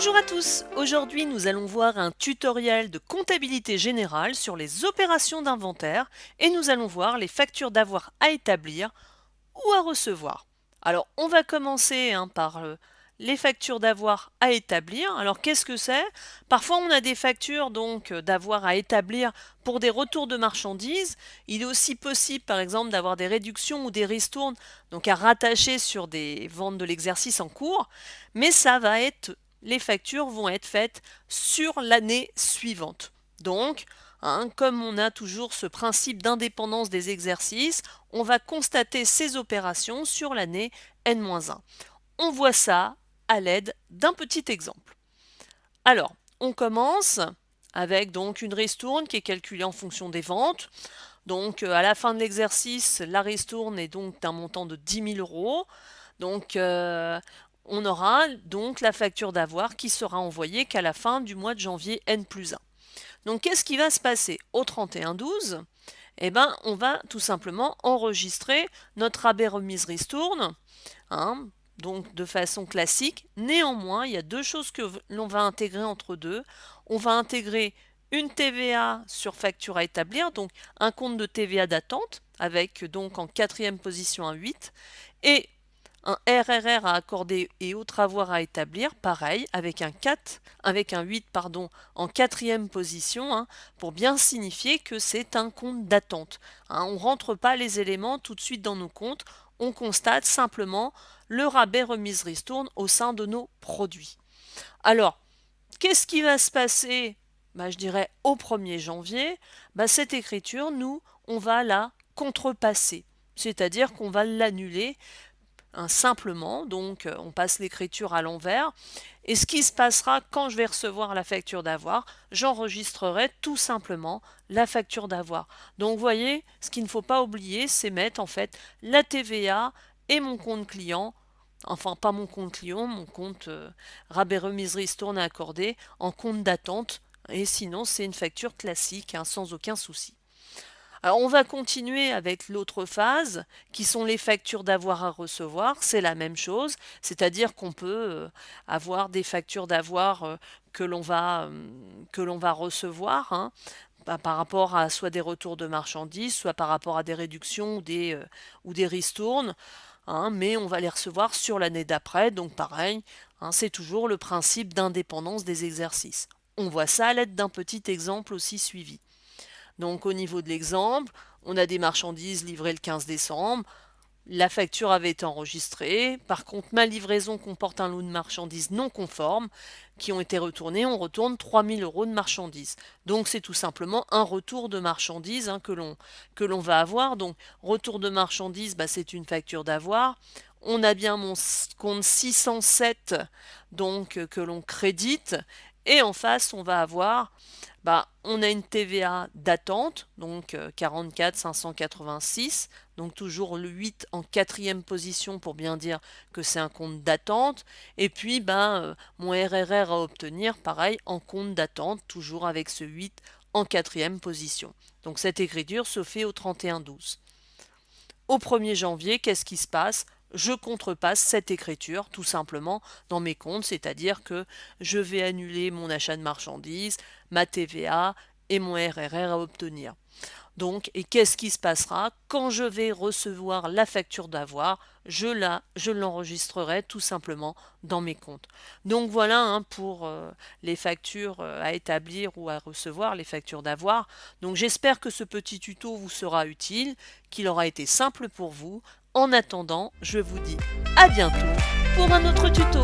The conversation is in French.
Bonjour à tous, aujourd'hui nous allons voir un tutoriel de comptabilité générale sur les opérations d'inventaire et nous allons voir les factures d'avoir à établir ou à recevoir. Alors on va commencer par les factures d'avoir à établir. Alors qu'est-ce que c'est? Parfois on a des factures d'avoir à établir pour des retours de marchandises. Il est aussi possible par exemple d'avoir des réductions ou des ristournes donc à rattacher sur des ventes de l'exercice en cours, mais les factures vont être faites sur l'année suivante. Donc, comme on a toujours ce principe d'indépendance des exercices, on va constater ces opérations sur l'année N-1. On voit ça à l'aide d'un petit exemple. Alors, on commence avec donc une ristourne qui est calculée en fonction des ventes. Donc, à la fin de l'exercice, la ristourne est donc d'un montant de 10 000 euros. Donc, on aura donc la facture d'avoir qui sera envoyée qu'à la fin du mois de janvier N+1. Donc qu'est-ce qui va se passer au 31/12? Eh ben, on va tout simplement enregistrer notre rabais remise ristourne, donc de façon classique. Néanmoins, il y a deux choses que l'on va intégrer entre deux. On va intégrer une TVA sur facture à établir, donc un compte de TVA d'attente, avec donc en quatrième position un 8, et un RRR à accorder et autres avoirs à établir, pareil, avec un 8 en quatrième position, pour bien signifier que c'est un compte d'attente. On ne rentre pas les éléments tout de suite dans nos comptes, on constate simplement le rabais remise ristourne au sein de nos produits. Alors, qu'est-ce qui va se passer je dirais au 1er janvier, cette écriture, nous, on va la contrepasser, c'est-à-dire qu'on va l'annuler simplement, donc on passe l'écriture à l'envers. Et ce qui se passera quand je vais recevoir la facture d'avoir, j'enregistrerai tout simplement la facture d'avoir. Donc vous voyez, ce qu'il ne faut pas oublier, c'est mettre en fait la TVA et mon compte client, enfin pas mon compte client, mon compte rabais remise ristourne à accorder en compte d'attente, et sinon c'est une facture classique, sans aucun souci. Alors on va continuer avec l'autre phase, qui sont les factures d'avoir à recevoir. C'est la même chose, c'est-à-dire qu'on peut avoir des factures d'avoir que l'on va recevoir, par rapport à soit des retours de marchandises, soit par rapport à des réductions ou des ristournes, mais on va les recevoir sur l'année d'après, donc pareil, c'est toujours le principe d'indépendance des exercices. On voit ça à l'aide d'un petit exemple aussi suivi. Donc au niveau de l'exemple, on a des marchandises livrées le 15 décembre, la facture avait été enregistrée, par contre ma livraison comporte un lot de marchandises non conformes qui ont été retournées, on retourne 3 000 euros de marchandises. Donc c'est tout simplement un retour de marchandises que l'on va avoir. Donc retour de marchandises, c'est une facture d'avoir. On a bien mon compte 607 que l'on crédite, et en face on va avoir on a une TVA d'attente, donc 44 586, donc toujours le 8 en quatrième position pour bien dire que c'est un compte d'attente, et puis mon RRR à obtenir, pareil, en compte d'attente, toujours avec ce 8 en quatrième position. Donc cette écriture se fait au 31/12. Au 1er janvier, qu'est-ce qui se passe? Je contrepasse cette écriture tout simplement dans mes comptes, c'est-à-dire que je vais annuler mon achat de marchandises, ma TVA et mon RRR à obtenir. Donc, et qu'est-ce qui se passera quand je vais recevoir la facture d'avoir? Je l'enregistrerai tout simplement dans mes comptes. Donc voilà pour les factures à établir ou à recevoir, les factures d'avoir. Donc j'espère que ce petit tuto vous sera utile, qu'il aura été simple pour vous. En attendant, je vous dis à bientôt pour un autre tuto.